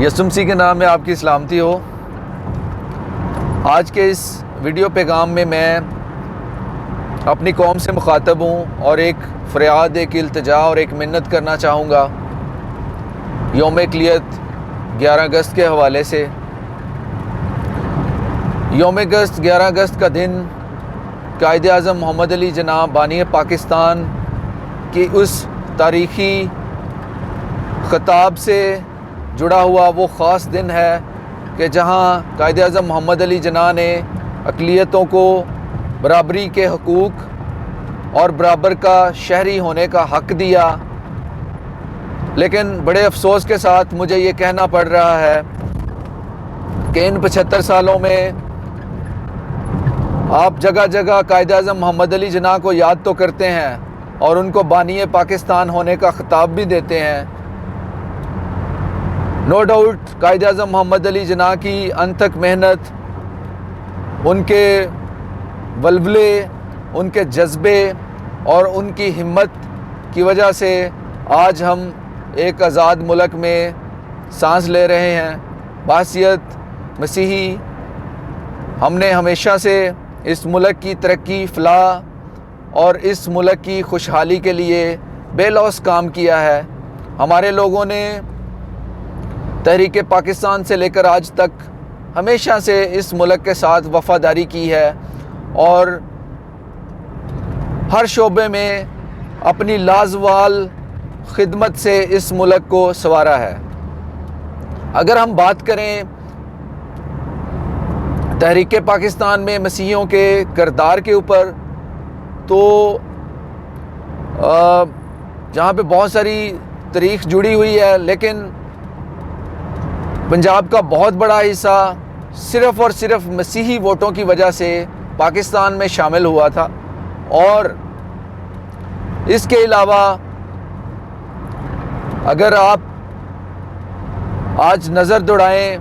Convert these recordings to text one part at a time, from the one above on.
یسوع مسیح کے نام میں آپ کی سلامتی ہو۔ آج کے اس ویڈیو پیغام میں اپنی قوم سے مخاطب ہوں اور ایک فریاد، ایک التجا اور ایک منت کرنا چاہوں گا یوم اقلیت 11 اگست کے حوالے سے۔ یوم اگست 11 اگست کا دن قائد اعظم محمد علی جناح بانی پاکستان کی اس تاریخی خطاب سے جڑا ہوا وہ خاص دن ہے کہ جہاں قائد اعظم محمد علی جناح نے اقلیتوں کو برابری کے حقوق اور برابر کا شہری ہونے کا حق دیا۔ لیکن بڑے افسوس کے ساتھ مجھے یہ کہنا پڑ رہا ہے کہ ان 75 سالوں میں آپ جگہ جگہ قائد اعظم محمد علی جناح کو یاد تو کرتے ہیں اور ان کو بانی پاکستان ہونے کا خطاب بھی دیتے ہیں۔ نو ڈاؤٹ قائد اعظم محمد علی جناح کی انتھک محنت، ان کے ولولے، ان کے جذبے اور ان کی ہمت کی وجہ سے آج ہم ایک آزاد ملک میں سانس لے رہے ہیں۔ بحیثیت مسیحی ہم نے ہمیشہ سے اس ملک کی ترقی، فلاح اور اس ملک کی خوشحالی کے لیے بے لوث کام کیا ہے۔ ہمارے لوگوں نے تحریک پاکستان سے لے کر آج تک ہمیشہ سے اس ملک کے ساتھ وفاداری کی ہے اور ہر شعبے میں اپنی لازوال خدمت سے اس ملک کو سنوارا ہے۔ اگر ہم بات کریں تحریک پاکستان میں مسیحیوں کے کردار کے اوپر، تو جہاں پہ بہت ساری تاریخ جڑی ہوئی ہے، لیکن پنجاب کا بہت بڑا حصہ صرف اور صرف مسیحی ووٹوں کی وجہ سے پاکستان میں شامل ہوا تھا۔ اور اس کے علاوہ اگر آپ آج نظر دوڑائیں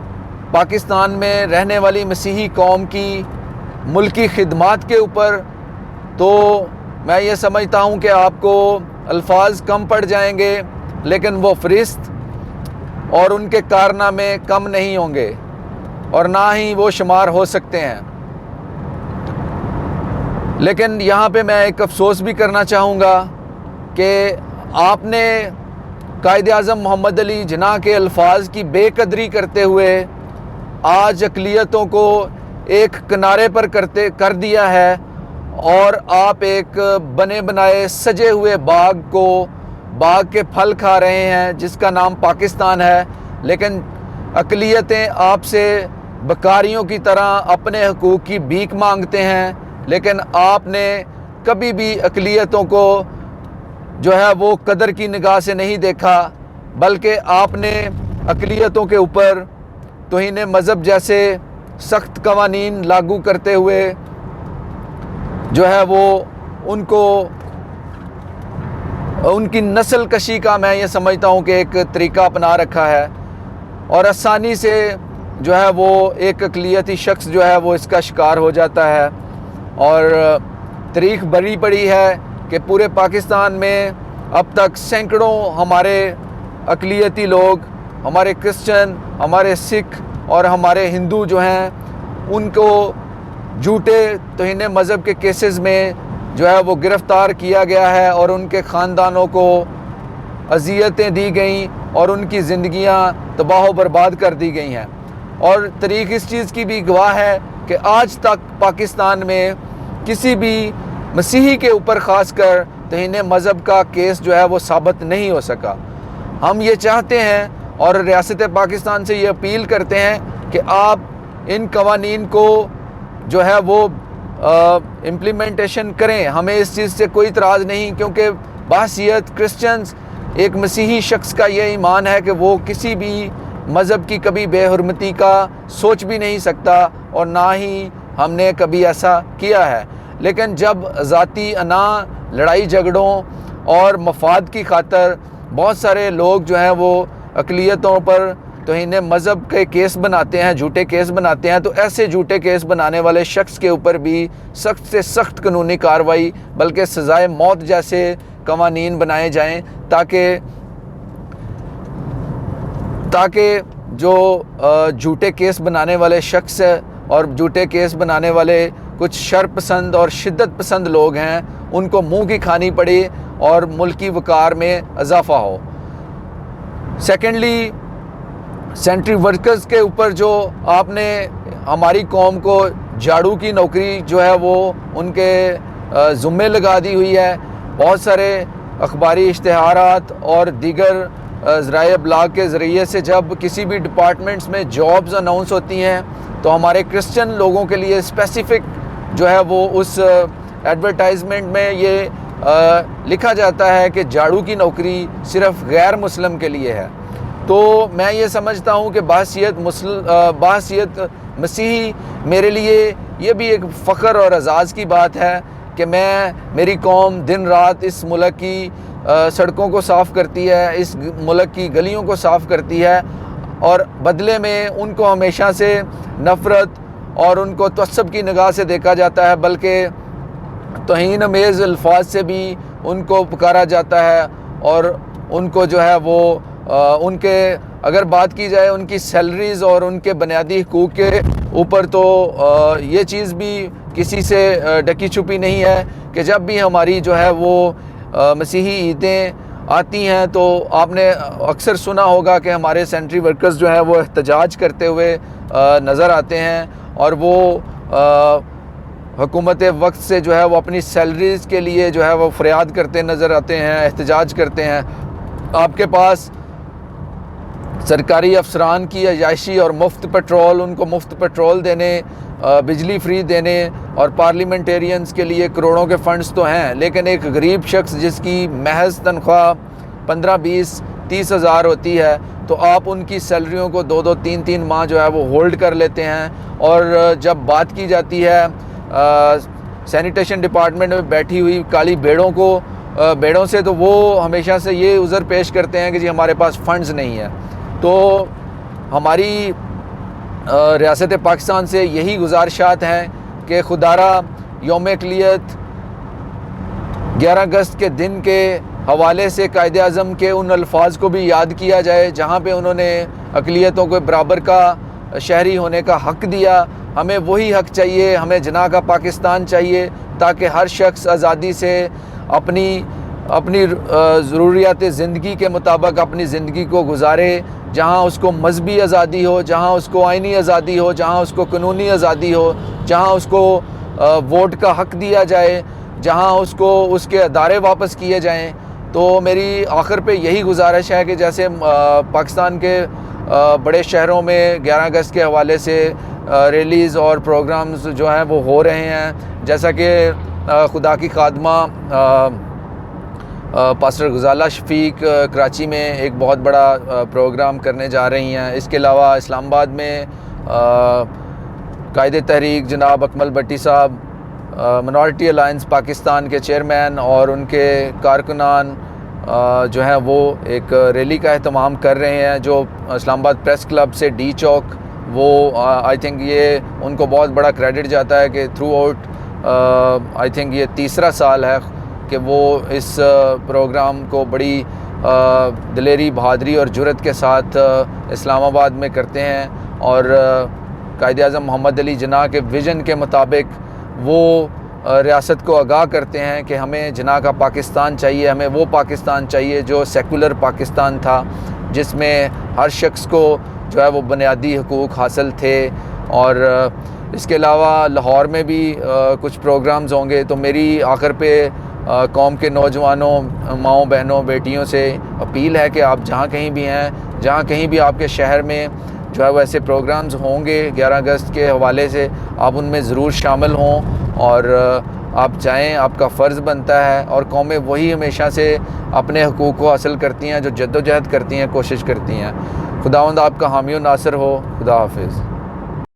پاکستان میں رہنے والی مسیحی قوم کی ملکی خدمات کے اوپر، تو میں یہ سمجھتا ہوں کہ آپ کو الفاظ کم پڑ جائیں گے، لیکن وہ فہرست اور ان کے کارنامے کم نہیں ہوں گے اور نہ ہی وہ شمار ہو سکتے ہیں۔ لیکن یہاں پہ میں ایک افسوس بھی کرنا چاہوں گا کہ آپ نے قائد اعظم محمد علی جناح کے الفاظ کی بے قدری کرتے ہوئے آج اقلیتوں کو ایک کنارے پر کر دیا ہے، اور آپ ایک بنے بنائے سجے ہوئے باغ کے پھل کھا رہے ہیں جس کا نام پاکستان ہے، لیکن اقلیتیں آپ سے بکاریوں کی طرح اپنے حقوق کی بھیک مانگتے ہیں۔ لیکن آپ نے کبھی بھی اقلیتوں کو جو ہے وہ قدر کی نگاہ سے نہیں دیکھا، بلکہ آپ نے اقلیتوں کے اوپر توہین مذہب جیسے سخت قوانین لاگو کرتے ہوئے جو ہے وہ ان کی نسل کشی کا میں یہ سمجھتا ہوں کہ ایک طریقہ اپنا رکھا ہے، اور آسانی سے جو ہے وہ ایک اقلیتی شخص جو ہے وہ اس کا شکار ہو جاتا ہے۔ اور تاریخ بڑی پڑی ہے کہ پورے پاکستان میں اب تک سینکڑوں ہمارے اقلیتی لوگ، ہمارے کرسچن، ہمارے سکھ اور ہمارے ہندو جو ہیں، ان کو جھوٹے توہین مذہب کے کیسز میں جو ہے وہ گرفتار کیا گیا ہے، اور ان کے خاندانوں کو اذیتیں دی گئیں اور ان کی زندگیاں تباہ و برباد کر دی گئی ہیں۔ اور تاریخ اس چیز کی بھی گواہ ہے کہ آج تک پاکستان میں کسی بھی مسیحی کے اوپر خاص کر توہین مذہب کا کیس جو ہے وہ ثابت نہیں ہو سکا۔ ہم یہ چاہتے ہیں اور ریاست پاکستان سے یہ اپیل کرتے ہیں کہ آپ ان قوانین کو جو ہے وہ امپلیمنٹیشن کریں۔ ہمیں اس چیز سے کوئی اعتراض نہیں، کیونکہ بحیثیت کرسچنز ایک مسیحی شخص کا یہ ایمان ہے کہ وہ کسی بھی مذہب کی کبھی بے حرمتی کا سوچ بھی نہیں سکتا، اور نہ ہی ہم نے کبھی ایسا کیا ہے۔ لیکن جب ذاتی انا، لڑائی جھگڑوں اور مفاد کی خاطر بہت سارے لوگ جو ہیں وہ اقلیتوں پر توہین مذہب کے کیس بناتے ہیں، جھوٹے کیس بناتے ہیں، تو ایسے جھوٹے کیس بنانے والے شخص کے اوپر بھی سخت سے سخت قانونی کارروائی بلکہ سزائے موت جیسے قوانین بنائے جائیں تاکہ جو جھوٹے کیس بنانے والے شخص ہے اور جھوٹے کیس بنانے والے کچھ شر پسند اور شدت پسند لوگ ہیں ان کو منہ کی کھانی پڑے اور ملکی وقار میں اضافہ ہو۔ سیکنڈلی سینٹری ورکرز کے اوپر جو آپ نے ہماری قوم کو جھاڑو کی نوکری جو ہے وہ ان کے ذمے لگا دی ہوئی ہے۔ بہت سارے اخباری اشتہارات اور دیگر ذرائع ابلاغ کے ذریعے سے جب کسی بھی ڈپارٹمنٹس میں جابز اناؤنس ہوتی ہیں تو ہمارے کرسچن لوگوں کے لیے اسپیسیفک جو ہے وہ اس ایڈورٹائزمنٹ میں یہ لکھا جاتا ہے کہ جھاڑو کی نوکری صرف غیر مسلم کے لیے ہے۔ تو میں یہ سمجھتا ہوں کہ بحیثیت مسیحی میرے لیے یہ بھی ایک فخر اور اعزاز کی بات ہے کہ میری قوم دن رات اس ملک کی سڑکوں کو صاف کرتی ہے، اس ملک کی گلیوں کو صاف کرتی ہے، اور بدلے میں ان کو ہمیشہ سے نفرت اور ان کو تعصب کی نگاہ سے دیکھا جاتا ہے، بلکہ توہین امیز الفاظ سے بھی ان کو پکارا جاتا ہے، اور ان کو جو ہے وہ ان کے اگر بات کی جائے ان کی سیلریز اور ان کے بنیادی حقوق کے اوپر تو یہ چیز بھی کسی سے ڈکی چھپی نہیں ہے کہ جب بھی ہماری جو ہے وہ مسیحی عیدیں آتی ہیں تو آپ نے اکثر سنا ہوگا کہ ہمارے سینٹری ورکرز جو ہے وہ احتجاج کرتے ہوئے نظر آتے ہیں، اور وہ حکومت وقت سے جو ہے وہ اپنی سیلریز کے لیے جو ہے وہ فریاد کرتے نظر آتے ہیں، احتجاج کرتے ہیں۔ آپ کے پاس سرکاری افسران کی عیاشی اور مفت پیٹرول، ان کو مفت پیٹرول دینے، بجلی فری دینے، اور پارلیمنٹیرینز کے لیے کروڑوں کے فنڈز تو ہیں، لیکن ایک غریب شخص جس کی محض تنخواہ 15 20 30 ہزار ہوتی ہے تو آپ ان کی سیلریوں کو 2 3 3 ماہ جو ہے وہ ہولڈ کر لیتے ہیں۔ اور جب بات کی جاتی ہے سینیٹیشن ڈپارٹمنٹ میں بیٹھی ہوئی کالی بیڑوں سے تو وہ ہمیشہ سے یہ عذر پیش کرتے ہیں کہ جی ہمارے پاس فنڈز نہیں ہیں۔ تو ہماری ریاست پاکستان سے یہی گزارشات ہیں کہ خدارہ یوم اقلیت 11 اگست کے دن کے حوالے سے قائد اعظم کے ان الفاظ کو بھی یاد کیا جائے جہاں پہ انہوں نے اقلیتوں کو برابر کا شہری ہونے کا حق دیا۔ ہمیں وہی حق چاہیے، ہمیں جناح کا پاکستان چاہیے تاکہ ہر شخص آزادی سے اپنی ضروریات زندگی کے مطابق اپنی زندگی کو گزارے، جہاں اس کو مذہبی آزادی ہو، جہاں اس کو آئینی آزادی ہو، جہاں اس کو قانونی آزادی ہو، جہاں اس کو ووٹ کا حق دیا جائے، جہاں اس کو اس کے ادارے واپس کیے جائیں۔ تو میری آخر پہ یہی گزارش ہے کہ جیسے پاکستان کے بڑے شہروں میں 11 اگست کے حوالے سے ریلیز اور پروگرامز جو ہیں وہ ہو رہے ہیں، جیسا کہ خدا کی خادمہ پاسٹر غزالہ شفیق کراچی میں ایک بہت بڑا پروگرام کرنے جا رہی ہیں۔ اس کے علاوہ اسلام آباد میں قائد تحریک جناب اکمل بٹی صاحب منارٹی الائنس پاکستان کے چیئرمین اور ان کے کارکنان جو ہیں وہ ایک ریلی کا اہتمام کر رہے ہیں جو اسلام آباد پریس کلب سے ڈی چوک، وہ آئی تھنک یہ ان کو بہت بڑا کریڈٹ جاتا ہے کہ تھرو آؤٹ آئی تھنک یہ تیسرا سال ہے کہ وہ اس پروگرام کو بڑی دلیری، بہادری اور جرأت کے ساتھ اسلام آباد میں کرتے ہیں، اور قائد اعظم محمد علی جناح کے ویژن کے مطابق وہ ریاست کو آگاہ کرتے ہیں کہ ہمیں جناح کا پاکستان چاہیے، ہمیں وہ پاکستان چاہیے جو سیکولر پاکستان تھا، جس میں ہر شخص کو جو ہے وہ بنیادی حقوق حاصل تھے۔ اور اس کے علاوہ لاہور میں بھی کچھ پروگرامز ہوں گے۔ تو میری آخر پہ قوم کے نوجوانوں، ماؤں، بہنوں، بیٹیوں سے اپیل ہے کہ آپ جہاں کہیں بھی ہیں، جہاں کہیں بھی آپ کے شہر میں جو ہے وہ ایسے پروگرامز ہوں گے 11 اگست کے حوالے سے، آپ ان میں ضرور شامل ہوں اور آپ جائیں، آپ کا فرض بنتا ہے۔ اور قومیں وہی ہمیشہ سے اپنے حقوق کو حاصل کرتی ہیں جو جد و جہد کرتی ہیں، کوشش کرتی ہیں۔ خداوند آپ کا حامی و ناصر ہو۔ خدا حافظ۔